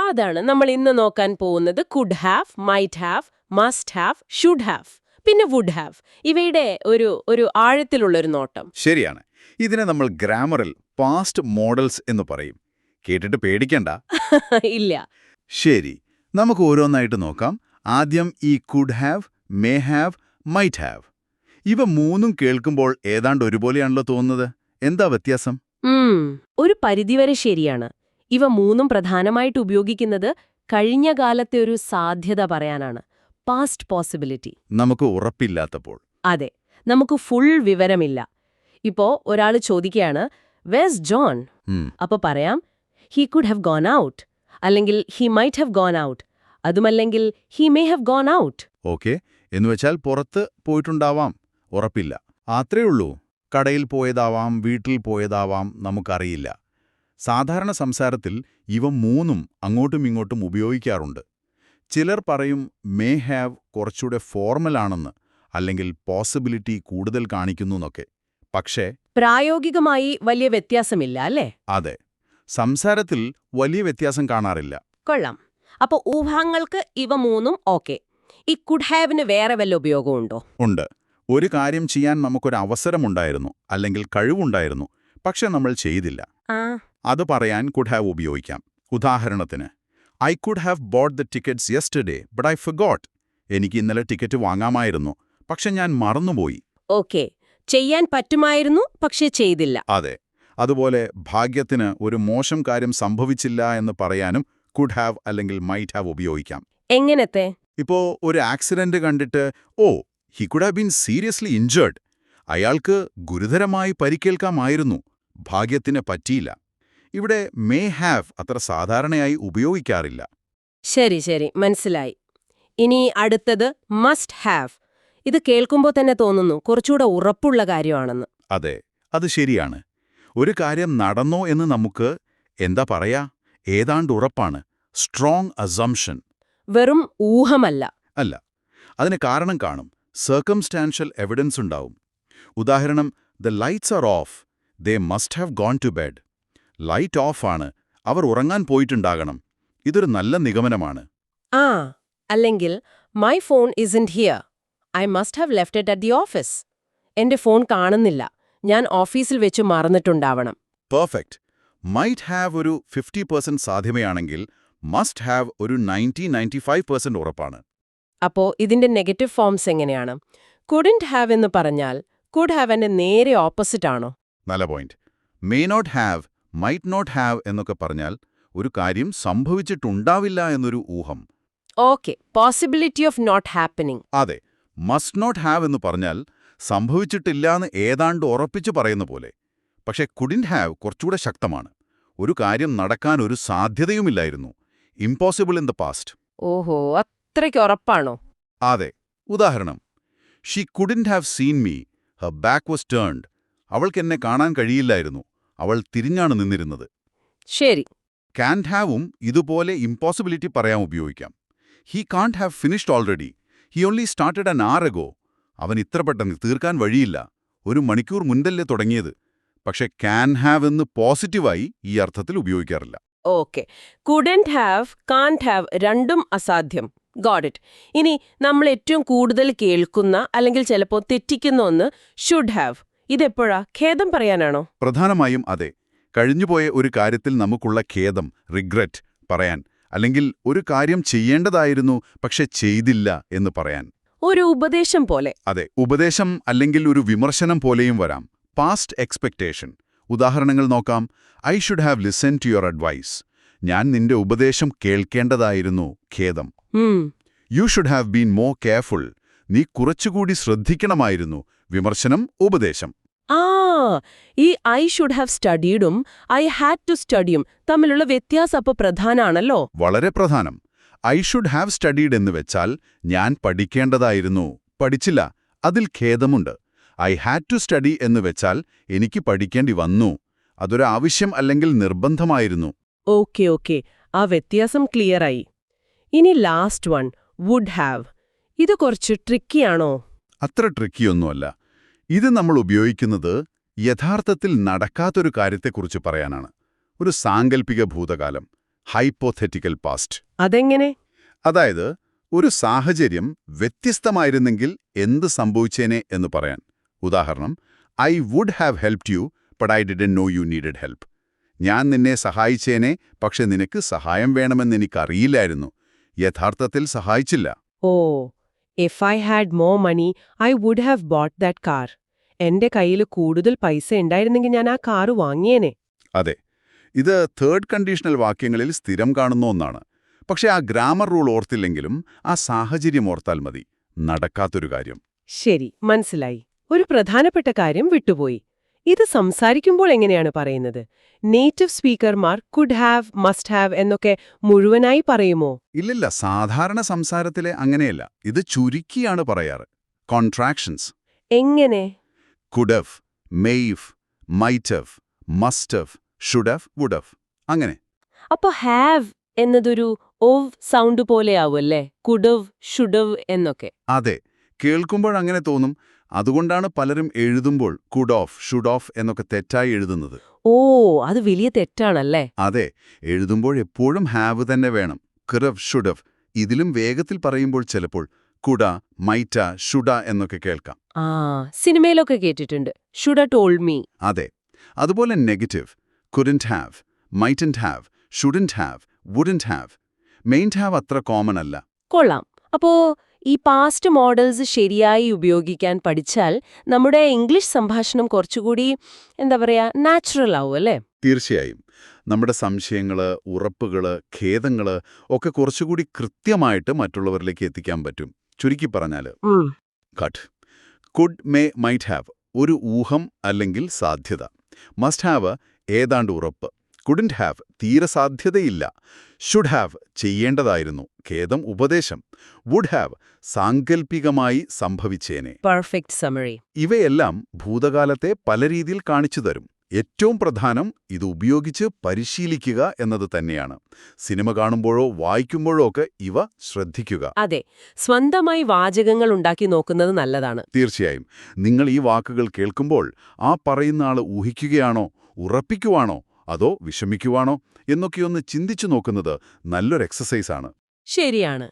അതാണ് നമ്മൾ ഇന്ന് നോക്കാൻ പോകുന്നത്. Could have, might have, must have, should have, പിന്നെ വുഡ് ഹാവ്. ഇവയുടെ ഒരു ആഴത്തിലുള്ളൊരു നോട്ടം. ശരിയാണ്. ഇതിനെ നമ്മൾ ഗ്രാമറിൽ പാസ്റ്റ് മോഡൽസ് എന്ന് പറയും. കേട്ടിട്ട് പേടിക്കണ്ട. ഇല്ല. ശരി, നമുക്ക് ഓരോന്നായിട്ട് നോക്കാം. ആദ്യം ഈ could have, may have, might have. ഇവ മൂന്നും കേൾക്കുമ്പോൾ ഏതാണ്ട് ഒരുപോലെയാണല്ലോ തോന്നുന്നത്. എന്താ വ്യത്യാസം? ഒരു പരിധിവരെ ശരിയാണ്. ഇവ മൂന്നും പ്രധാനമായിട്ട് ഉപയോഗിക്കുന്നത് കഴിഞ്ഞ കാലത്തെ ഒരു സാധ്യത പറയാനാണ്. Past possibility. നമുക്ക് ഉറപ്പില്ലാത്തപ്പോൾ. അതെ, നമുക്ക് ഫുൾ വിവരമില്ല. ഇപ്പോ ഒരാൾ ചോദിക്കുകയാണ്, വേഴ്സ് ജോൺ? അപ്പൊ പറയാം, he could have gone out, അല്ലെങ്കിൽ he might have gone out, അതുമല്ലെങ്കിൽ he may have gone out. Okay, എന്നുവെച്ചാൽ പുറത്ത് പോയിട്ടുണ്ടാവാം, ഉറപ്പില്ല. അത്രേ ഉള്ളൂ. കടയിൽ പോയതാവാം, വീട്ടിൽ പോയതാവാം, നമുക്കറിയില്ല. സാധാരണ സംസാരത്തിൽ ഇവ മൂന്നും അങ്ങോട്ടും ഇങ്ങോട്ടും ഉപയോഗിക്കാറുണ്ട്. ചിലർ പറയും മേ ഹാവ് കുറച്ചുകൂടെ ഫോർമലാണെന്ന്, അല്ലെങ്കിൽ പോസിബിലിറ്റി കൂടുതൽ കാണിക്കുന്നു എന്നൊക്കെ. പക്ഷേ പ്രായോഗികമായി വലിയ വ്യത്യാസമില്ല, അല്ലേ? അതെ, സംസാരത്തിൽ വലിയ വ്യത്യാസം കാണാറില്ല. കൊള്ളാം. അപ്പൊ ഊഹങ്ങൾക്ക് ഇവ മൂന്നും ഓക്കെ. ഈ കുഡ് ഹാവിന് വേറെ വല്ല ഉപയോഗമുണ്ടോ? ഉണ്ട്. ഒരു കാര്യം ചെയ്യാൻ നമുക്കൊരു അവസരമുണ്ടായിരുന്നു, അല്ലെങ്കിൽ കഴിവുണ്ടായിരുന്നു, പക്ഷെ നമ്മൾ ചെയ്തില്ല. അത് പറയാൻ കുഡ് ഹാവ് ഉപയോഗിക്കാം. ഉദാഹരണത്തിന്, I could have bought the tickets yesterday but I forgot. എനിക്ക് ഇന്നലെ ടിക്കറ്റ് വാങ്ങാമായിരുന്നു, പക്ഷെ ഞാൻ മറന്നുപോയി. ഓക്കെ, ചെയ്യാൻ പറ്റുമായിരുന്നു, പക്ഷെ ചെയ്തില്ല. അതെ. അതുപോലെ ഭാഗ്യത്തിന് ഒരു മോശം കാര്യം സംഭവിച്ചില്ല എന്ന് പറയാനും കുഡ് ഹാവ് അല്ലെങ്കിൽ മൈറ്റ് ഹാവ് ഉപയോഗിക്കാം. എങ്ങനത്തെ? ഇപ്പോ ഒരു ആക്സിഡന്റ് കണ്ടിട്ട്, oh, he could have been seriously injured. അയാൾക്ക് ഗുരുതരമായി പരിക്കേൽക്കാമായിരുന്നു, ഭാഗ്യത്തിന് പറ്റിയില്ല. ഇവിടെ മേ ഹാവ് അത്ര സാധാരണയായി ഉപയോഗിക്കാറില്ല. ശരി ശരി, മനസ്സിലായി. ഇനി അടുത്തത് മസ്റ്റ് ഹാവ്. ഇത് കേൾക്കുമ്പോൾ തന്നെ തോന്നുന്നു കുറച്ചുകൂടെ ഉറപ്പുള്ള കാര്യമാണെന്ന്. അതെ, അത് ശരിയാണ്. ഒരു കാര്യം നടന്നോ എന്ന് നമുക്ക് എന്താ പറയാ, ഏതാണ്ട് ഉറപ്പാണ്. Strong assumption. വെറും ഊഹമല്ല. അല്ല, അതിന് കാരണം കാണും. സർക്കംസ്റ്റാൻഷ്യൽ എവിഡൻസ് ഉണ്ടാവും. ഉദാഹരണം, the lights are off, they must have gone to bed. Light ഓഫാണ്, അവർ ഉറങ്ങാൻ പോയിട്ടുണ്ടാകണം. ഇതൊരു നല്ല നിഗമനമാണ്. അല്ലെങ്കിൽ my phone isn't here, I must have left it at the office. എന്റെ ഫോൺ കാണുന്നില്ല, ഞാൻ ഓഫീസിൽ വെച്ച് മറന്നിട്ടുണ്ടാവണം. പെർഫെക്റ്റ്. മൈറ്റ് ഹാവ് ഒരു 50% സാധ്യമയാണെങ്കിൽ മസ്റ്റ് ഹാവ് ഒരു 90-95% ഉറപ്പാണ്. അപ്പോ ഇതിന്റെ നെഗറ്റീവ് ഫോംസ് എങ്ങനെയാണ്? കുഡന്റ് ഹാവ് എന്ന് പറഞ്ഞാൽ കുഡ് ഹാവിന്റെ നേരെ ഓപ്പോസിറ്റ് ആണോ? നല്ല point. May not have, might not have എന്നൊക്കെ പറഞ്ഞാൽ ഒരു കാര്യം സംഭവിച്ചിട്ടുണ്ടാവില്ല എന്നൊരു ഊഹം. Okay, possibility of not happening. അതെ. മസ്റ്റ് നോട്ട് ഹാവ് എന്ന് പറഞ്ഞാൽ സംഭവിച്ചിട്ടില്ലാന്ന് ഏതാണ്ട് ഉറപ്പിച്ചു പറയുന്ന പോലെ. പക്ഷെ കുഡിന്റ് ഹാവ് കുറച്ചുകൂടെ ശക്തമാണ്. ഒരു കാര്യം നടക്കാൻ ഒരു സാധ്യതയുമില്ലായിരുന്നു. Impossible in the past. ഓഹോ, അത്രയ്ക്ക് ഉറപ്പാണോ? അതെ. ഉദാഹരണം, she couldn't have seen me, her back was turned. അവൾക്കെന്നെ കാണാൻ കഴിയില്ലായിരുന്നു, അവൾ തിരിഞ്ഞാണ് നിന്നിരുന്നത്. ശരി. കാൻറ്റ് ഹാവും ഇതുപോലെ ഇംപോസിബിലിറ്റി പറയാൻ ഉപയോഗിക്കാം. He can't have finished already, he only started an hour ago. അവൻ ഇത്ര പെട്ടെന്ന് തീർക്കാൻ വഴിയില്ല, 1 മണിക്കൂർ മുൻപല്ലേ തുടങ്ങിയത്. പക്ഷെ ക്യാൻ ഹാവ് എന്ന് പോസിറ്റീവായി ഈ അർത്ഥത്തിൽ ഉപയോഗിക്കാറില്ല. Okay, couldn't have, can't have രണ്ടും അസാധ്യം. Got it. ഇനി നമ്മൾ ഏറ്റവും കൂടുതൽ കേൾക്കുന്ന അല്ലെങ്കിൽ ചിലപ്പോൾ തെറ്റിക്കുന്ന ഒന്ന് ഷുഡ് ഹാവ്. ഇതെപ്പോഴാ? ഖേദം പറയാനാണോ? പ്രധാനമായും അതെ. കഴിഞ്ഞുപോയ ഒരു കാര്യത്തിൽ നമുക്കുള്ള ഖേദം, റിഗ്രറ്റ് പറയാൻ, അല്ലെങ്കിൽ ഒരു കാര്യം ചെയ്യേണ്ടതായിരുന്നു പക്ഷെ ചെയ്തില്ല എന്ന് പറയാൻ. ഒരു ഉപദേശം പോലെ. അതെ, ഉപദേശം അല്ലെങ്കിൽ ഒരു വിമർശനം പോലെയും വരാം. Past expectation. ഉദാഹരണങ്ങൾ നോക്കാം. I should have listen to your advice. ഞാൻ നിന്റെ ഉപദേശം കേൾക്കേണ്ടതായിരുന്നു, ഖേദം. You should have been more careful. നീ കുറച്ചുകൂടി ശ്രദ്ധിക്കണമായിരുന്നു, വിമർശനം, ഉപദേശം. ഈ ഐ ഷുഡ് ഹാവ് സ്റ്റഡീഡും ഐ ഹാഡ് ടു സ്റ്റഡിയും തമ്മിലുള്ള വ്യത്യാസം അപ്പോൾ പ്രധാനാണല്ലോ. വളരെ പ്രധാനം. ഐ ഷുഡ് ഹാവ് സ്റ്റഡീഡ് എന്ന് വെച്ചാൽ ഞാൻ പഠിക്കേണ്ടതായിരുന്നു, പഠിച്ചില്ല, അതിൽ ഖേദമുണ്ട്. ഐ ഹാഡ് ടു സ്റ്റഡി എന്ന് വെച്ചാൽ എനിക്ക് പഠിക്കേണ്ടി വന്നു, അതൊരു ആവശ്യം അല്ലെങ്കിൽ നിർബന്ധമായിരുന്നു. ഓക്കെ, ആ വ്യത്യാസം ക്ലിയറായി. ഇനി ലാസ്റ്റ് വൺ, വുഡ് ഹാവ്. ഇത് കുറച്ച് ട്രിക്കിയാണോ? അത്ര ട്രിക്കിയൊന്നുമല്ല. ഇത് നമ്മൾ ഉപയോഗിക്കുന്നത് യഥാർത്ഥത്തിൽ നടക്കാത്തൊരു കാര്യത്തെക്കുറിച്ച് പറയാനാണ്. ഒരു സാങ്കല്പിക ഭൂതകാലം, ഹൈപ്പോതെറ്റിക്കൽ പാസ്റ്റ്. അതെങ്ങനെ? അതായത് ഒരു സാഹചര്യം വ്യത്യസ്തമായിരുന്നെങ്കിൽ എന്ത് സംഭവിച്ചേനെ എന്ന് പറയാൻ. ഉദാഹരണം, I would have helped you but I didn't know you needed help. ഞാൻ നിന്നെ സഹായിച്ചേനെ, പക്ഷെ നിനക്ക് സഹായം വേണമെന്ന് എനിക്കറിയില്ലായിരുന്നു. യഥാർത്ഥത്തിൽ സഹായിച്ചില്ല. Oh, if I had more money I would have bought that car. എന്റെ കയ്യിൽ കൂടുതൽ പൈസ ഉണ്ടായിരുന്നെങ്കിൽ ഞാൻ ആ കാറ് വാങ്ങിയേനെ. അതെ, ഇത് തേർഡ് കണ്ടീഷണൽ വാക്യങ്ങളിൽ സ്ഥിരം കാണുന്ന ഒന്നാണ്. പക്ഷെ ആ ഗ്രാമർ റൂൾ ഓർത്തില്ലെങ്കിലും ആ സാഹചര്യം ഓർത്താൽ മതി. നടക്കാത്തൊരു കാര്യം. ശരി, മനസ്സിലായി. ഒരു പ്രധാനപ്പെട്ട കാര്യം വിട്ടുപോയി. ഇത് സംസാരിക്കുമ്പോൾ എങ്ങനെയാണ് പറയുന്നത്? നേറ്റീവ് സ്പീക്കർമാർ കുഡ് ഹാവ്, മസ്റ്റ് ഹാവ് എന്നൊക്കെ മുഴുവനായി പറയുമോ? ഇല്ലില്ല, സാധാരണ സംസാരത്തിലെ അങ്ങനെയല്ല. ഇത് ചുരുക്കിയാണ് പറയാറ്. കോൺട്രാക്ഷൻസ്. എങ്ങനെ? കുഡവ്, മെയ്വ്, മൈറ്റവ്, മസ്റ്റവ്, ഷുഡവ്, വുഡവ്, അങ്ങനെ. അപ്പൊ ഹാവ് എന്നതൊരു ഓവ് സൗണ്ട് പോലെയാവുമല്ലേ? കുഡവ്, ഷുഡവ് എന്നൊക്കെ. അതെ, കേൾക്കുമ്പോഴങ്ങനെ തോന്നും. അതുകൊണ്ടാണ് പലരും എഴുതുമ്പോൾ കുഡ് ഓഫ്, ഷുഡ് ഓഫ് എന്നൊക്കെ തെറ്റായി എഴുതുന്നത്. ഓ, അത് വലിയ തെറ്റാണല്ലേ? അതെ, എഴുതുമ്പോൾ എപ്പോഴും ഹാവ് തന്നെ വേണം. കുഡവ്, ഷുഡവ്. ഇതിലും വേഗത്തിൽ പറയുമ്പോൾ ചിലപ്പോൾ കുഡ, മൈറ്റ, ഷുഡ എന്നൊക്കെ കേൾക്കാം. ആ, സിനിമയിലൊക്കെ കേട്ടിട്ടുണ്ട്. Shoulda told me. അതെ, അതുപോലെ negative. Couldn't have, mightn't have, shouldn't have, wouldn't have. Mightn't have അത്ര കോമൺ അല്ല. കൊള്ളാം. അപ്പോ ഈ പാസ്റ്റ് മോഡൽസ് ശരിയായി ഉപയോഗിക്കാൻ പഠിച്ചാൽ നമ്മുടെ ഇംഗ്ലീഷ് സംഭാഷണം കുറച്ചുകൂടി എന്താ പറയാ, നാച്ചുറൽ ആവും അല്ലേ? തീർച്ചയായും. നമ്മുടെ സംശയങ്ങള്, ഉറപ്പുകള്, ഖേദങ്ങള് ഒക്കെ കുറച്ചുകൂടി കൃത്യമായിട്ട് മറ്റുള്ളവരിലേക്ക് എത്തിക്കാൻ പറ്റും. ചുരുക്കി പറഞ്ഞാല് cut. Could, may, might have ഒരു ഊഹം അല്ലെങ്കിൽ സാധ്യത. മസ്റ്റ് ഹാവ് ഏതാണ്ട് ഉറപ്പ്. കുഡന്റ് ഹാവ് തീരെ സാധ്യതയില്ല. ഷുഡ് ഹാവ് ചെയ്യേണ്ടതായിരുന്നു, ഖേദം ഉപദേശം. വുഡ് ഹാവ് സാങ്കൽപ്പികമായി സംഭവിച്ചേനെ. Perfect summary. ഇവയെല്ലാം ഭൂതകാലത്തെ പല രീതിയിൽ കാണിച്ചു തരും. ഏറ്റവും പ്രധാനം ഇത് ഉപയോഗിച്ച് പരിശീലിക്കുക എന്നത് തന്നെയാണ്. സിനിമ കാണുമ്പോഴോ വായിക്കുമ്പോഴോ ഒക്കെ ഇവ ശ്രദ്ധിക്കുക. അതെ, സ്വന്തമായി വാചകങ്ങൾ ഉണ്ടാക്കി നോക്കുന്നത് നല്ലതാണ്. തീർച്ചയായും. നിങ്ങൾ ഈ വാക്കുകൾ കേൾക്കുമ്പോൾ ആ പറയുന്ന ആൾ ഊഹിക്കുകയാണോ, ഉറപ്പിക്കുവാണോ, അതോ വിഷമിക്കുവാണോ എന്നൊക്കെയൊന്ന് ചിന്തിച്ചു നോക്കുന്നത് നല്ലൊരു എക്സസൈസാണ്. ശരിയാണ്.